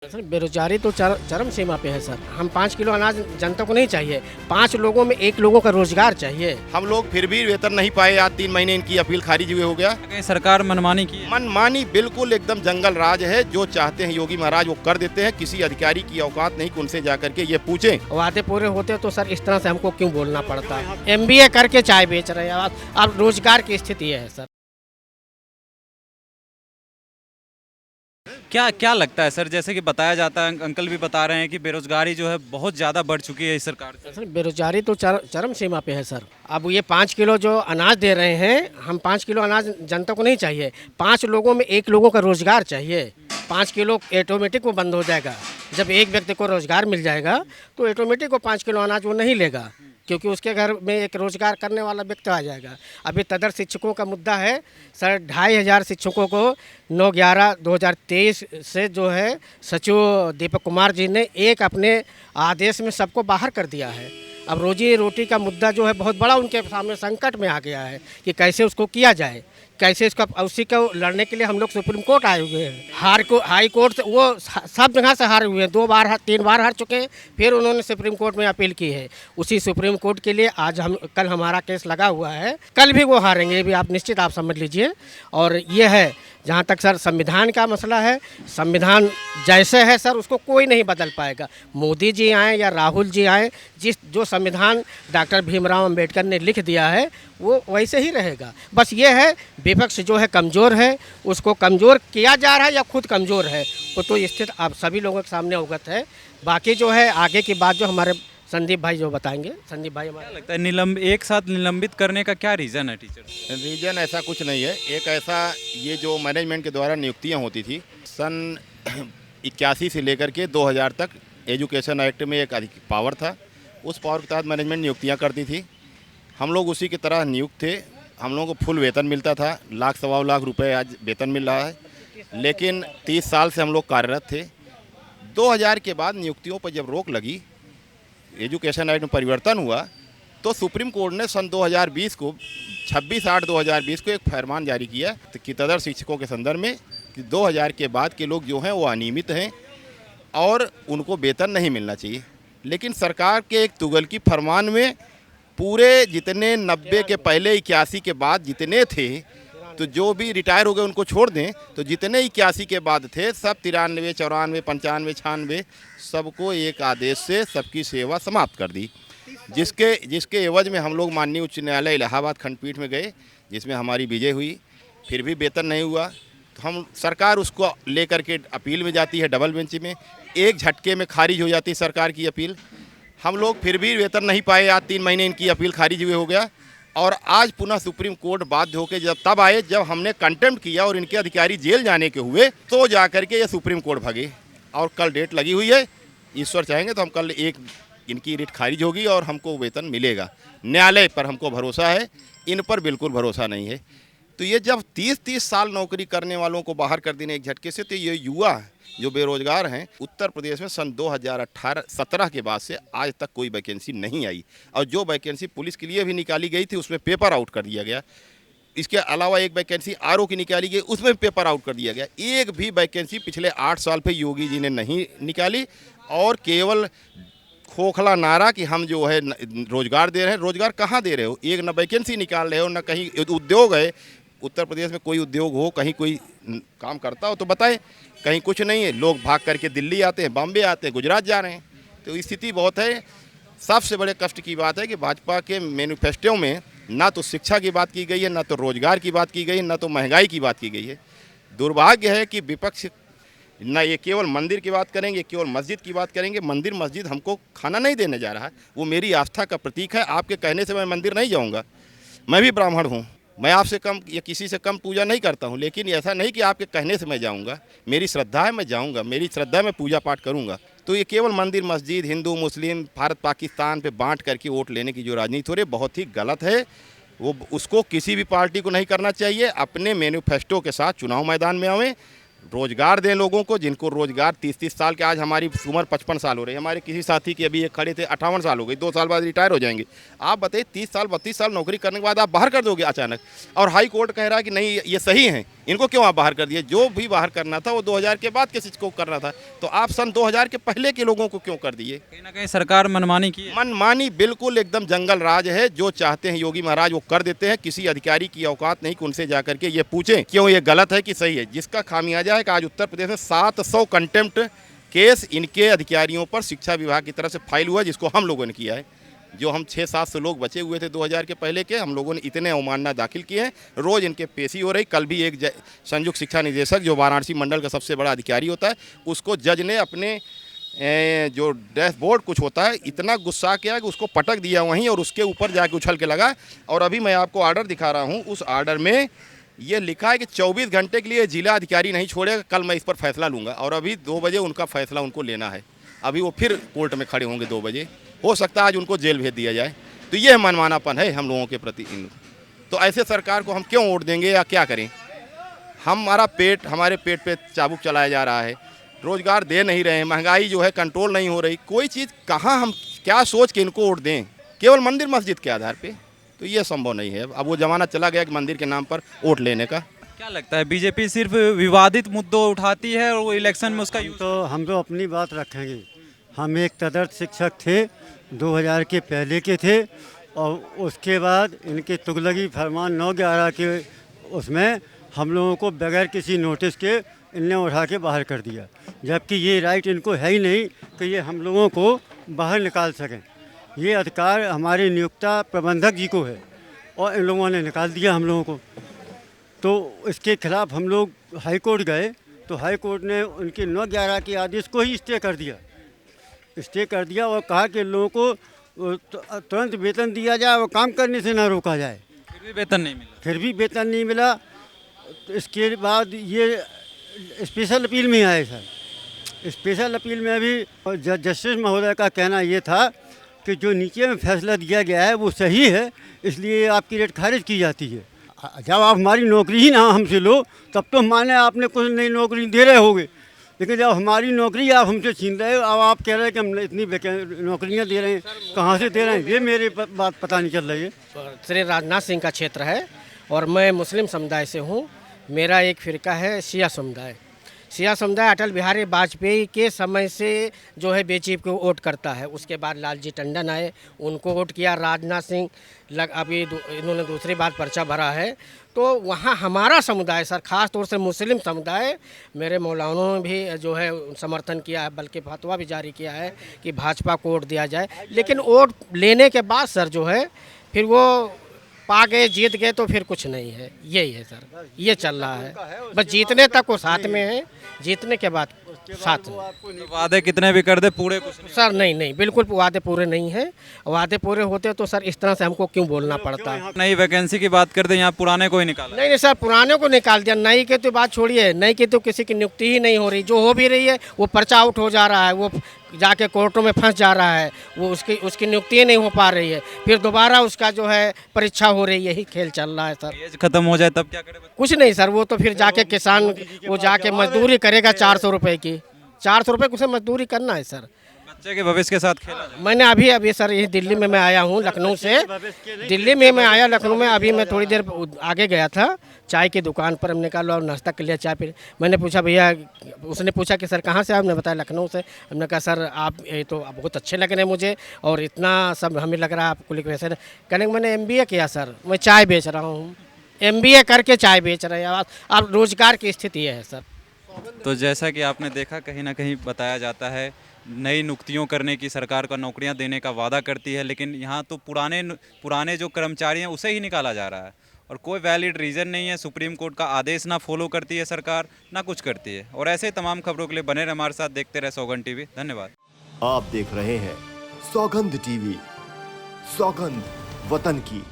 Sir बेरोजगारी तो चरम सीमा पे है सर। हम 5 किलो अनाज जनता को नहीं चाहिए, 5 लोगों में 1 लोगों का रोजगार चाहिए। हम लोग फिर भी वेतन नहीं पाए। आज 3 महीने इनकी अपील खारिज हुए हो गया। कहीं सरकार मनमानी की है? मनमानी बिल्कुल एकदम जंगल राज है। जो चाहते हैं योगी महाराज वो कर देते हैं। किसी अधिकारी की औकात नहीं कि उनसे जाकर के ये पूछें। वादे पूरे होते तो सर इस तरह से हमको क्यों बोलना पड़ता है। MBA करके चाय बेच रहे हैं, अब रोजगार की स्थिति है सर। क्या क्या लगता है सर, जैसे कि बताया जाता है, अंकल भी बता रहे हैं कि बेरोजगारी जो है बहुत ज़्यादा बढ़ चुकी है इस सरकार से। सर बेरोजगारी तो चरम सीमा पे है सर। अब ये 5 किलो जो अनाज दे रहे हैं, हम 5 किलो अनाज जनता को नहीं चाहिए, 5 लोगों में 1 लोगों का रोजगार चाहिए। 5 किलो ऑटोमेटिक वो बंद हो जाएगा। जब एक व्यक्ति को रोजगार मिल जाएगा तो ऑटोमेटिक वो 5 किलो अनाज वो नहीं लेगा, क्योंकि उसके घर में एक रोजगार करने वाला व्यक्ति आ जाएगा। अभी तदर शिक्षकों का मुद्दा है सर। 2500 शिक्षकों को 9/11/2023 से जो है सचिव दीपक कुमार जी ने एक अपने आदेश में सबको बाहर कर दिया है। अब रोजी रोटी का मुद्दा जो है बहुत बड़ा उनके सामने संकट में आ गया है कि कैसे उसको किया जाए, कैसे इसका उसी को लड़ने के लिए हम लोग सुप्रीम कोर्ट आए हुए हैं। हाई कोर्ट से वो सब जगह से हारे हुए हैं, 2 बार 3 बार हार चुके हैं। फिर उन्होंने सुप्रीम कोर्ट में अपील की है। उसी सुप्रीम कोर्ट के लिए आज कल हमारा केस लगा हुआ है। कल भी वो हारेंगे, ये भी आप निश्चित आप समझ लीजिए। और ये है जहाँ तक सर संविधान का मसला है, संविधान जैसे है सर उसको कोई नहीं बदल पाएगा। मोदी जी आए या राहुल जी आए, जो संविधान डॉक्टर भीमराव अंबेडकर ने लिख दिया है वो वैसे ही रहेगा। बस ये है विपक्ष जो है कमज़ोर है, उसको कमज़ोर किया जा रहा है या खुद कमज़ोर है, वो तो स्थिति आप सभी लोगों के सामने अवगत है। बाकी जो है आगे की बात जो हमारे संदीप भाई जो बताएंगे। संदीप भाई क्या लगता है एक साथ निलंबित करने का क्या रीज़न है टीचर? रीजन ऐसा कुछ नहीं है। एक ऐसा ये जो मैनेजमेंट के द्वारा नियुक्तियां होती थी सन 81 से लेकर के 2000 तक एजुकेशन एक्ट में एक पावर था। उस पावर के तहत मैनेजमेंट नियुक्तियां करती थी। हम लोग उसी की तरह नियुक्त थे। हम लोगों को फुल वेतन मिलता था, 1 सवा लाख रुपए आज वेतन मिल रहा है। लेकिन 30 साल से हम लोग कार्यरत थे। 2000 के बाद नियुक्तियों पर जब रोक लगी, एजुकेशन एक्ट में परिवर्तन हुआ, तो सुप्रीम कोर्ट ने सन 2020 को 26/8/2020 को एक फरमान जारी किया कि तदर शिक्षकों के संदर्भ में कि 2000 के बाद के लोग जो हैं वो अनियमित हैं और उनको वेतन नहीं मिलना चाहिए। लेकिन सरकार के एक तुगलकी फरमान में पूरे जितने 90 के पहले 81 के बाद जितने थे, तो जो भी रिटायर हो गए उनको छोड़ दें, तो जितने 81 के बाद थे सब 93, 94, 95, 96 सबको एक आदेश से सबकी सेवा समाप्त कर दी। जिसके एवज में हम लोग माननीय उच्च न्यायालय इलाहाबाद खंडपीठ में गए, जिसमें हमारी विजय हुई। फिर भी वेतन नहीं हुआ तो हम सरकार उसको लेकर के अपील में जाती है डबल बेंच में, एक झटके में खारिज हो जाती है सरकार की अपील। हम लोग फिर भी वेतन नहीं पाए। आज 3 महीने इनकी अपील खारिज हुए हो गया। और आज पुनः सुप्रीम कोर्ट बाध्य होकर तब आए जब हमने कंटेम्प्ट किया और इनके अधिकारी जेल जाने के हुए, तो जाकर के ये सुप्रीम कोर्ट भागे। और कल डेट लगी हुई है, ईश्वर चाहेंगे तो हम कल एक इनकी रिट खारिज होगी और हमको वेतन मिलेगा। न्यायालय पर हमको भरोसा है, इन पर बिल्कुल भरोसा नहीं है। तो ये जब 30-30 साल नौकरी करने वालों को बाहर कर देने एक झटके से, तो ये युवा जो बेरोजगार हैं उत्तर प्रदेश में सन 2018-17 के बाद से आज तक कोई वैकेंसी नहीं आई। और जो वैकेंसी पुलिस के लिए भी निकाली गई थी उसमें पेपर आउट कर दिया गया। इसके अलावा एक वैकेंसी आरओ की निकाली गई, उसमें पेपर आउट कर दिया गया। एक भी वैकेंसी पिछले 8 साल पे योगी जी ने नहीं निकाली। और केवल खोखला नारा कि हम जो है रोजगार दे रहे हैं। रोजगार कहाँ दे रहे हो? एक न वैकेंसी निकाल रहे हो, न कहीं उद्योग है। उत्तर प्रदेश में कोई उद्योग हो, कहीं कोई काम करता हो तो बताएं। कहीं कुछ नहीं है। लोग भाग करके दिल्ली आते हैं, बॉम्बे आते हैं, गुजरात जा रहे हैं। तो स्थिति बहुत है। सबसे बड़े कष्ट की बात है कि भाजपा के मैनिफेस्टो में ना तो शिक्षा की बात की गई है, ना तो रोजगार की बात की गई है, ना तो महंगाई की बात की गई है। दुर्भाग्य है कि विपक्ष ना ये केवल मंदिर की बात करेंगे, केवल मस्जिद की बात करेंगे। मंदिर मस्जिद हमको खाना नहीं देने जा रहा है, वो मेरी आस्था का प्रतीक है। आपके कहने से मैं मंदिर नहीं जाऊँगा। मैं भी ब्राह्मण हूँ, मैं आपसे कम या किसी से कम पूजा नहीं करता हूँ। लेकिन ऐसा नहीं कि आपके कहने से मैं जाऊँगा। मेरी श्रद्धा है, मैं जाऊँगा। मेरी श्रद्धा है, मैं पूजा पाठ करूँगा। तो ये केवल मंदिर मस्जिद, हिंदू मुस्लिम, भारत पाकिस्तान पे बांट करके वोट लेने की जो राजनीति हो रही है बहुत ही गलत है। वो उसको किसी भी पार्टी को नहीं करना चाहिए। अपने मैनिफेस्टो के साथ चुनाव मैदान में आवें, रोजगार दें लोगों को, जिनको रोजगार 30-30 साल के। आज हमारी उम्र 55 साल हो रही है। हमारे किसी साथी की अभी एक खड़े थे 58 साल हो गई, 2 साल बाद रिटायर हो जाएंगे। आप बताइए 30 साल 32 साल नौकरी करने के बाद आप बाहर कर दोगे अचानक? और हाई कोर्ट कह रहा है कि नहीं ये सही है। इनको क्यों आप बाहर कर दिए? जो भी बाहर करना था वो 2000 के बाद किसी को करना था, तो आप सन 2000 के पहले के लोगों को क्यों कर दिए? कहीं ना कहीं सरकार मनमानी की है। मनमानी बिल्कुल एकदम जंगल राज है। जो चाहते हैं योगी महाराज वो कर देते हैं। किसी अधिकारी की औकात नहीं कि उनसे जाकर के ये पूछें क्यों ये गलत है कि सही है। जिसका खामियाजा है कि आज उत्तर प्रदेश में 700 कंटेम्प्ट केस इनके अधिकारियों पर शिक्षा विभाग की तरफ से फाइल हुआ, जिसको हम लोगों ने किया है। जो हम 600-700 लोग बचे हुए थे 2000 के पहले के, हम लोगों ने इतने अवमानना दाखिल किए हैं। रोज़ इनके पेशी हो रही। कल भी एक संयुक्त शिक्षा निदेशक जो वाराणसी मंडल का सबसे बड़ा अधिकारी होता है, उसको जज ने अपने जो डैशबोर्ड कुछ होता है इतना गुस्सा किया कि उसको पटक दिया वहीं, और उसके ऊपर जाके उछल के लगा। और अभी मैं आपको आर्डर दिखा रहा हूँ, उस आर्डर में ये लिखा है कि 24 घंटे के लिए जिला अधिकारी नहीं छोड़ेगा, कल मैं इस पर फैसला लूँगा। और अभी 2 बजे उनका फैसला उनको लेना है। अभी वो फिर कोर्ट में खड़े होंगे 2 बजे। हो सकता है आज उनको जेल भेज दिया जाए। तो ये मनमानापन है हम लोगों के प्रति। तो ऐसे सरकार को हम क्यों वोट देंगे या क्या करें? हमारे पेट पे चाबुक चलाया जा रहा है, रोजगार दे नहीं रहे हैं, महंगाई जो है कंट्रोल नहीं हो रही। कोई चीज़ कहाँ हम क्या सोच के इनको वोट दें? केवल मंदिर मस्जिद के आधार पे तो ये संभव नहीं है। अब वो ज़माना चला गया कि मंदिर के नाम पर वोट लेने का। क्या लगता है बीजेपी सिर्फ विवादित मुद्दों उठाती है और वो इलेक्शन में उसका यूज? हम तो अपनी बात रखेंगे। हम एक तदर्थ शिक्षक थे, 2000 के पहले के थे, और उसके बाद इनके तुगलकी फरमान 9/11 के उसमें हम लोगों को बगैर किसी नोटिस के इनने उठा के बाहर कर दिया। जबकि ये राइट इनको है ही नहीं कि ये हम लोगों को बाहर निकाल सकें। ये अधिकार हमारे नियुक्ता प्रबंधक जी को है और इन लोगों ने निकाल दिया हम लोगों को। तो इसके खिलाफ हम लोग हाई कोर्ट गए, तो हाई कोर्ट ने उनके 9/11 के आदेश को ही स्टे कर दिया और कहा कि लोगों को तुरंत वेतन दिया जाए और काम करने से ना रोका जाए। फिर भी वेतन नहीं मिला। तो इसके बाद ये स्पेशल अपील में आए सर। स्पेशल अपील में अभी जस्टिस महोदय का कहना ये था कि जो नीचे में फैसला दिया गया है वो सही है, इसलिए आपकी रेट खारिज की जाती है। जब आप हमारी नौकरी ही ना हमसे लो तब तो माने आपने कुछ नई नौकरी दे रहे होगे, लेकिन जब हमारी नौकरी आप हमसे छीन रहे हो, अब आप कह रहे हैं कि हम इतनी नौकरियां दे रहे हैं, कहाँ से दे रहे हैं, ये मेरे बात पता नहीं चल रही है। श्री राजनाथ सिंह का क्षेत्र है और मैं मुस्लिम समुदाय से हूँ। मेरा एक फ़िरका है शिया समुदाय। शिया समुदाय अटल बिहारी वाजपेयी के समय से जो है बीजेपी को वोट करता है। उसके बाद लालजी टंडन आए, उनको वोट किया। राजनाथ सिंह अभी इन्होंने दूसरी बार पर्चा भरा है। तो वहाँ हमारा समुदाय सर, ख़ास तौर से मुस्लिम समुदाय, मेरे मौलानों ने भी जो है समर्थन किया है, बल्कि फतवा भी जारी किया है कि भाजपा को वोट दिया जाए। लेकिन वोट लेने के बाद सर जो है फिर वो पा गए, जीत गए तो फिर कुछ नहीं है। यही है सर, ये चल रहा है। बस जीतने तक वो साथ में है, जीतने के बाद साथ में। तो वादे कितने भी कर दे पूरे कुछ नहीं। सर नहीं, बिल्कुल वादे पूरे नहीं हैं। वादे पूरे होते तो सर इस तरह से हमको क्यों बोलना पड़ता। नई वैकेंसी की बात कर दे, यहाँ पुराने को ही निकाला। नहीं सर, पुराने को निकाल दिया। नई की तो बात छोड़िए, नई की तो किसी की नियुक्ति ही नहीं हो रही। जो हो भी रही है वो पर्चा आउट हो जा रहा है, वो जाके कोर्टों में फंस जा रहा है, वो उसकी नियुक्ति नहीं हो पा रही है। फिर दोबारा उसका जो है परीक्षा हो रही है। यही खेल चल रहा है सर। एज खत्म हो जाए तब क्या करे? कुछ नहीं सर, वो तो फिर जाके किसान वो जाके मजदूरी करेगा 400 रुपये की। 400 रुपये उसे मजदूरी करना है सर। बच्चे के भविष्य के साथ खेला जाए। मैंने अभी सर यही दिल्ली में मैं आया हूँ लखनऊ से। दिल्ली में मैं आया लखनऊ में, अभी मैं थोड़ी देर आगे गया था चाय की दुकान पर। हमने कहा लो नाश्ता कर लिया, चाय पी। मैंने पूछा भैया, उसने पूछा कि सर कहाँ से आपने बताया लखनऊ से। हमने कहा सर आप ये तो बहुत अच्छे लग रहे हैं मुझे, और इतना सब हमें लग रहा है आपको लिख वैसे। कहने मैंने MBA किया सर, मैं चाय बेच रहा हूँ। MBA करके चाय बेच रहे हैं। अब रोजगार की स्थिति है सर। तो जैसा कि आपने देखा, कहीं ना कहीं बताया जाता है नई नियुक्तियों करने की सरकार का, नौकरियां देने का वादा करती है, लेकिन यहाँ तो पुराने जो कर्मचारी हैं उसे ही निकाला जा रहा है और कोई वैलिड रीज़न नहीं है। सुप्रीम कोर्ट का आदेश ना फॉलो करती है सरकार, ना कुछ करती है। और ऐसे ही तमाम खबरों के लिए बने रहे हमारे साथ, देखते रहे सौगंध टीवी। धन्यवाद। आप देख रहे हैं सौगंध टीवी, सौगंध वतन की।